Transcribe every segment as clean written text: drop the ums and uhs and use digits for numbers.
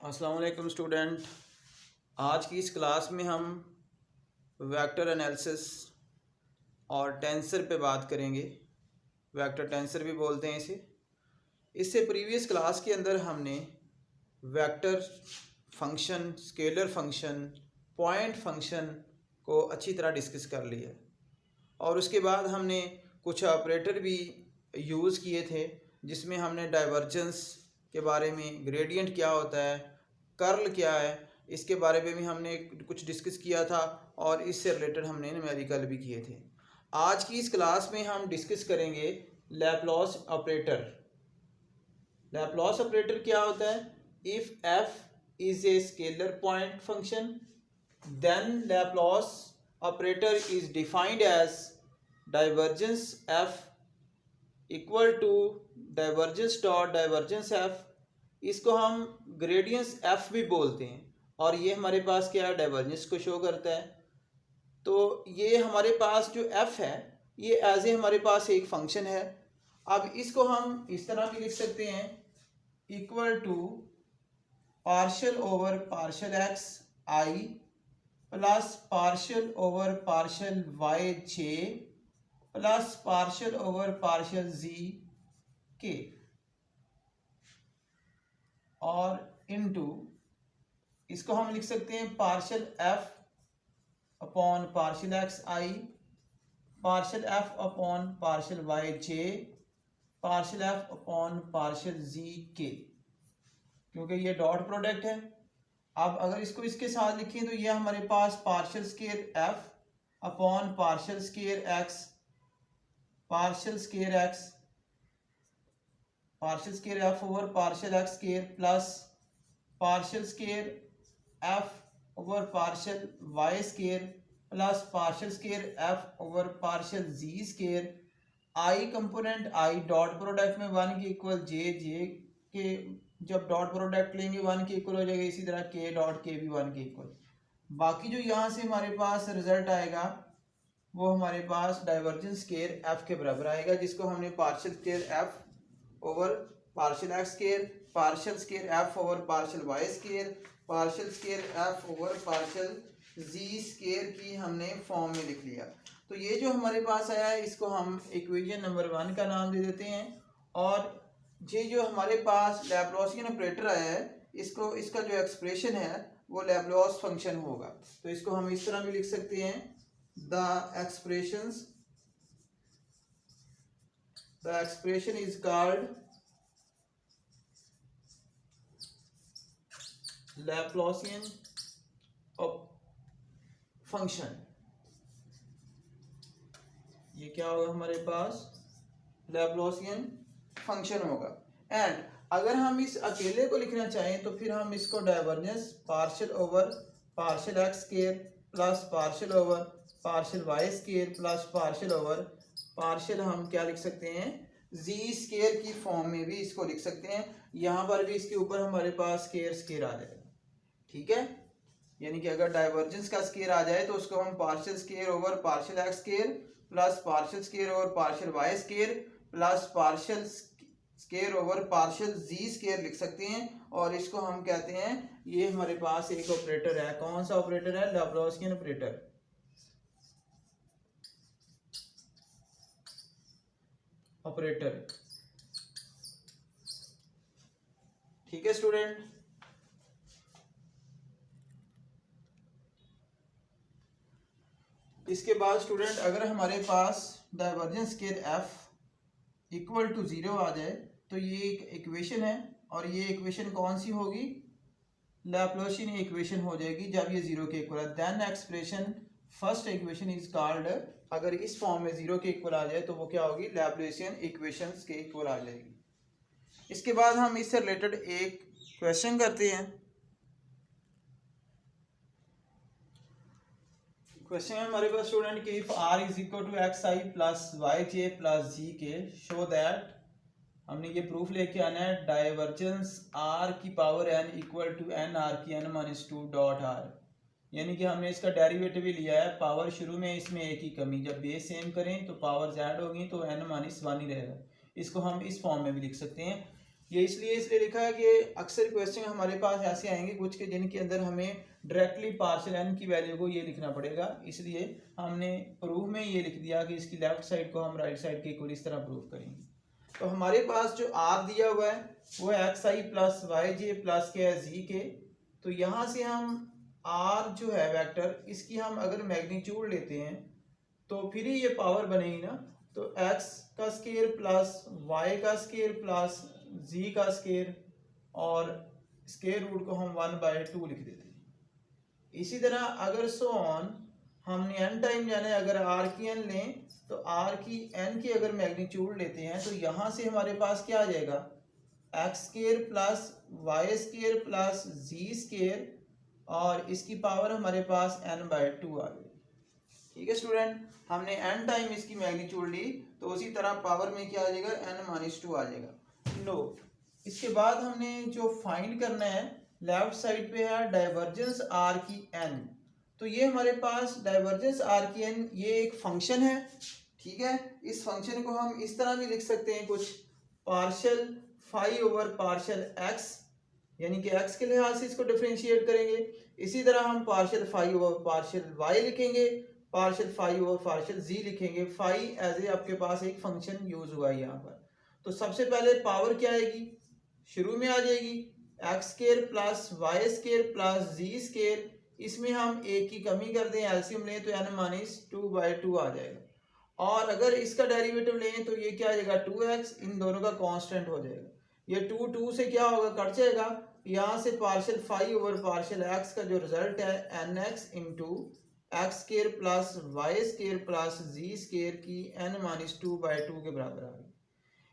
अस्सलाम वालेकुम स्टूडेंट। आज की इस क्लास में हम वेक्टर एनालिसिस और टेंसर पे बात करेंगे। वेक्टर टेंसर भी बोलते हैं इसे। इससे प्रीवियस क्लास के अंदर हमने vector function, scalar function, point function को अच्छी तरह डिस्कस कर लिया और उसके बाद हमने कुछ ऑपरेटर भी यूज़ किए थे जिसमें हमने डाइवर्जेंस के बारे में, ग्रेडियंट क्या होता है, कर्ल क्या है, इसके बारे में भी हमने कुछ डिस्कस किया था और इससे रिलेटेड हमने न्यूमेरिकल भी किए थे। आज की इस क्लास में हम डिस्कस करेंगे लैप्लास ऑपरेटर। लैप्लास ऑपरेटर क्या होता है? If f is a scalar point function then Laplace operator is defined as divergence f equal to divergence dot divergence f. इसको हम ग्रेडियंस एफ भी बोलते हैं और ये हमारे पास क्या है, डाइवर्जेंस को शो करता है। तो ये हमारे पास जो एफ है ये एज ए हमारे पास एक फंक्शन है। अब इसको हम इस तरह भी लिख सकते हैं, equal to partial over partial x i plus partial over partial y j plus partial over partial z k और इनटू इसको हम लिख सकते हैं partial f upon partial x i, partial f upon partial y j, partial f upon partial z k, क्योंकि ये dot product है। अब अगर इसको इसके साथ लिखें तो ये हमारे पास partial square f upon partial square x, partial square x, partial square f over partial x square plus partial square f over partial y square plus partial square f over partial z square. I component i dot product में 1 के equal जे, जे के जब dot product लेंगे 1 के equal हो जाएगा, इसी तरह के डॉट के भी 1 के इक्वल। बाकी जो यहाँ से हमारे पास रिजल्ट आएगा वो हमारे पास डाइवर्जेंस स्केयर एफ के बराबर आएगा, जिसको हमने partial square f over partial x square, partial square f over partial y square, partial square f over partial z square की हमने फॉर्म में लिख लिया। तो ये जो हमारे पास आया है इसको हम इक्वेशन नंबर 1 का नाम दे देते हैं। और ये जो हमारे पास लैप्लासियन ऑपरेटर आया है इसको, इसका जो एक्सप्रेशन है वो लैप्लास फंक्शन होगा। तो इसको हम इस तरह भी लिख सकते हैं, the expression is called Laplacian function। ये क्या होगा हमारे पास? लैप्लासियन फंक्शन होगा। एंड अगर हम इस अकेले को लिखना चाहें तो फिर हम इसको divergence partial over partial x square plus partial over partial y square plus partial over partial हम क्या लिख सकते हैं, जी स्केयर की फॉर्म में भी इसको लिख सकते हैं। यहाँ पर भी इसके ऊपर हमारे पास स्केयर स्केयर आ जाएगा, ठीक है। यानी कि अगर डाइवर्जेंस का स्केयर आ जाए तो उसको हम partial square over partial x square plus partial square over partial y square plus partial square over partial z square लिख सकते हैं। और इसको हम कहते हैं, ये हमारे पास एक ऑपरेटर है। कौन सा ऑपरेटर है? Laplacian operator. ठीक है स्टूडेंट। इसके बाद स्टूडेंट अगर हमारे पास divergence square f equal to 0 आ जाए तो ये एक इक्वेशन है और ये इक्वेशन कौन सी होगी? लैप्लासियन इक्वेशन हो जाएगी जब ये 0 के इक्वल है। Then expression first equation is called, अगर इस फॉर्म में 0 के इक्वल आ जाए तो वो क्या होगी? लैप्लासियन इक्वेशंस के इक्वल आ जाएगी। इसके बाद हम इससे रिलेटेड एक क्वेश्चन करते हैं। क्वेश्चन है हमारे पास स्टूडेंट कि if r is equal to x i plus y j plus z k show that, हमने ये प्रूफ लेके आना है, डाइवर्जेंस आर की power n equal to n r की एन माइनस 2 डॉट आर। यानी कि हमने इसका डेरिवेटिव भी लिया है। पावर शुरू में इसमें एक ही कमी, जब बेस सेम करें तो पावर ऐड होगी तो एन माइनस 1 ही रहेगा। इसको हम इस फॉर्म में भी लिख सकते हैं। ये इसलिए लिखा है कि अक्सर क्वेश्चन हमारे पास ऐसे आएंगे कुछ के जिनके अंदर हमें डायरेक्टली पार्शियल एन की वैल्यू को ये लिखना पड़ेगा, इसलिए हमने प्रूफ में ये लिख दिया कि इसकी लेफ्ट साइड को हम राइट साइड के इक्वल इस तरह प्रूफ करेंगे। तो हमारे पास जो आर दिया हुआ है वो x i plus y j plus के है जी के। तो यहाँ से हम आर जो है वेक्टर, इसकी हम अगर मैग्नीट्यूड लेते हैं तो फिर ही ये पावर बनेगी ना। तो x का स्केयर प्लस y का स्केयर प्लस z का स्केयर और स्केयर रूट को हम 1/2 लिख देते हैं। इसी तरह अगर सो ऑन हमने n टाइम जाना है, अगर r की n लें तो r की n की अगर मैग्नीट्यूड लेते हैं तो यहाँ से हमारे पास क्या आ जाएगा, x square plus y square plus z square और इसकी पावर हमारे पास n/2 आ गई। ठीक है स्टूडेंट, हमने n टाइम इसकी मैग्नीट्यूड ली तो उसी तरह पावर में क्या आ जाएगा, n-2 आ जाएगा। नो, इसके बाद हमने जो फाइंड करना है लेफ्ट साइड पे है डाइवर्जेंस r की n। तो ये हमारे पास डाइवर्जेंस r की n ये एक फंक्शन है। ठीक है, इस फंक्शन को हम इस तरह भी लिख सकते हैं कुछ, partial phi over partial x, यानी कि x के लिहाज से इसको डिफरेंशिएट करेंगे। इसी तरह हम partial phi over partial y लिखेंगे, partial phi over partial z लिखेंगे। फाई एज ए आपके पास एक फंक्शन यूज हुआ है यहाँ पर। तो सबसे पहले पावर क्या आएगी, शुरू में आ जाएगी x square plus y square plus z square, इसमें हम एक की कमी कर दें, एलसीएम लें तो n-2/2 आ जाएगा। और अगर इसका डेरिवेटिव लें तो ये क्या आ जाएगा 2x, इन दोनों का कांस्टेंट हो जाएगा। ये 2 से क्या होगा, कट जाएगा। यहाँ से partial phi over partial x का जो रिजल्ट है nx into x square plus y square plus z square की n-2/2 के बराबर आ गई।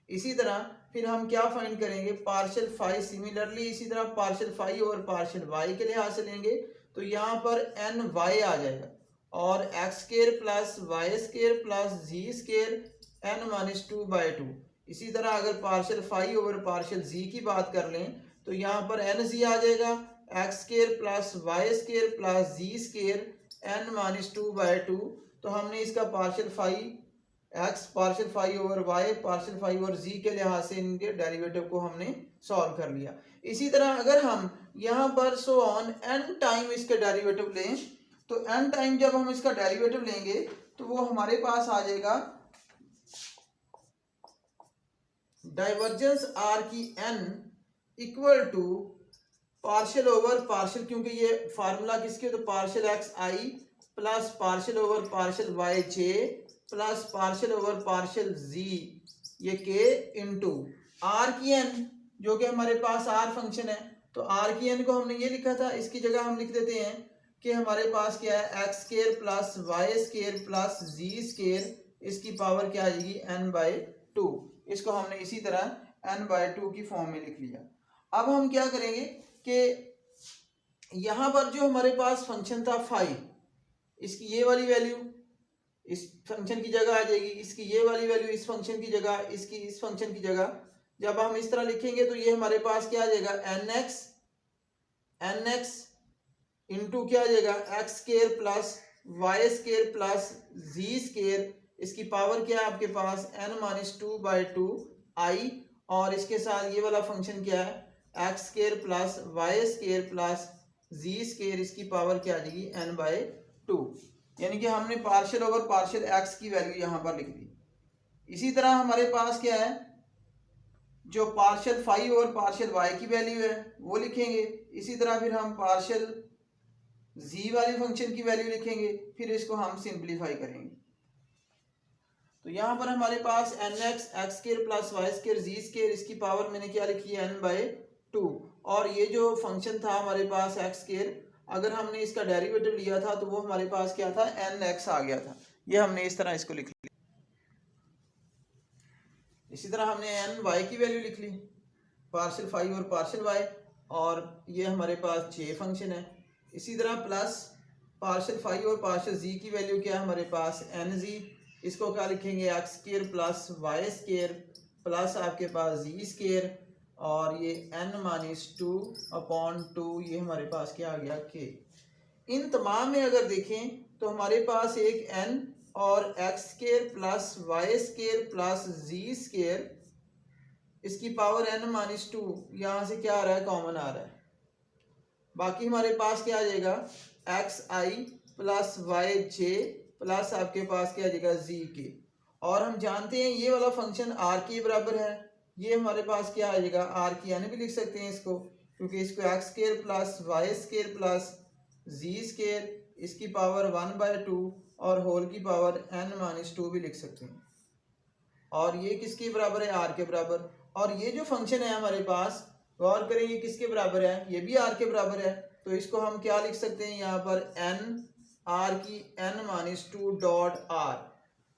इसी तरह फिर हम क्या फाइंड करेंगे, पार्शियल फाई, सिमिलरली इसी तरह पार्शियल फाई और पार्शियल वाई के लिहाज से लेंगे तो यहाँ पर n y आ जाएगा और x square plus y square plus z square n-2/2। इसी तरह अगर partial phi over partial z की बात कर लें तो यहाँ पर n z आ जाएगा, x square plus y square plus z square n-2/2। तो हमने इसका partial phi x, partial phi over y, partial phi over z के लिहाज से इनके डेरिवेटिव को हमने सॉल्व कर लिया। इसी तरह अगर हम यहाँ पर सो ऑन n टाइम इसके डेरिवेटिव लें तो n टाइम जब हम इसका डेरिवेटिव लेंगे तो वो हमारे पास आ जाएगा डाइवर्जेंस r की n equal to partial over partial, क्योंकि ये फार्मूला किसके, तो partial x i plus partial over partial y j plus partial over partial z ये के इंटू आर की एन, जो कि हमारे पास आर फंक्शन है। तो आर की एन को हमने ये लिखा था, इसकी जगह हम लिख देते हैं कि हमारे पास क्या है, x square plus y square plus z square, इसकी पावर क्या आ जाएगी n/2। इसको हमने इसी तरह n/2 की फॉर्म में लिख लिया। अब हम क्या करेंगे कि यहाँ पर जो हमारे पास फंक्शन था फाई, इसकी ये वाली वैल्यू इस फंक्शन की जगह आ जाएगी, इसकी ये वाली वैल्यू इस फंक्शन की जगह, इसकी इस फंक्शन की जगह। जब हम इस तरह लिखेंगे तो ये हमारे पास क्या आ जाएगा, nx इंटू क्या आ जाएगा, x square plus y square plus z square, इसकी पावर क्या है आपके पास n-2/2 आई, और इसके साथ ये वाला फंक्शन क्या है, x square plus y square plus z square, इसकी पावर क्या आ जाएगी n/2। यानी कि हमने पार्शियल ओवर पार्शियल एक्स की वैल्यू यहाँ पर लिख दी। इसी तरह हमारे पास क्या है, जो partial phi over partial y की वैल्यू है वो लिखेंगे। इसी तरह फिर हम पार्शियल जी वाले फंक्शन की वैल्यू लिखेंगे, फिर इसको हम सिंप्लीफाई करेंगे। तो यहाँ पर हमारे पास nx x square plus y square z square, इसकी पावर मैंने क्या लिखी है n/2। और ये जो फंक्शन था हमारे पास एक्स स्केयर, अगर हमने इसका डेरिवेटिव लिया था तो वो हमारे पास क्या था, nx आ गया था। ये हमने इस तरह इसको लिख लिया। इसी तरह हमने ny की वैल्यू लिख ली, पार्शियल फाई और पार्शियल वाई, और ये हमारे पास j फंक्शन है। इसी तरह प्लस पार्शियल फाई और पार्शियल जी की वैल्यू क्या है हमारे पास nz, इसको क्या लिखेंगे, x square plus y square plus आपके पास जी स्केयर, और ये n-2/2, ये हमारे पास क्या आ गया k। इन तमाम में अगर देखें तो हमारे पास एक n और x square plus y square plus z square इसकी पावर n-2, यहाँ से क्या आ रहा है, कॉमन आ रहा है। बाकी हमारे पास क्या आ जाएगा, xi plus y j plus आपके पास क्या आ जाएगा, जी के। और हम जानते हैं ये वाला फंक्शन आर के बराबर है, ये हमारे पास क्या आ जाएगा, आर की यानी भी लिख सकते हैं इसको, क्योंकि इसको x square plus y square plus z square इसकी पावर 1/2 और होल की पावर n-2 भी लिख सकते हैं। और ये किसके बराबर है, आर के बराबर। और ये जो फंक्शन है हमारे पास, गौर करें ये किसके बराबर है, ये भी आर के बराबर है। तो इसको हम क्या लिख सकते हैं यहाँ पर, n आर की n-2 डॉट आर।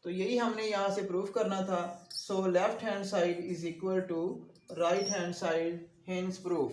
तो यही हमने यहाँ से प्रूफ करना था। So left hand side is equal to right hand side, hence proof.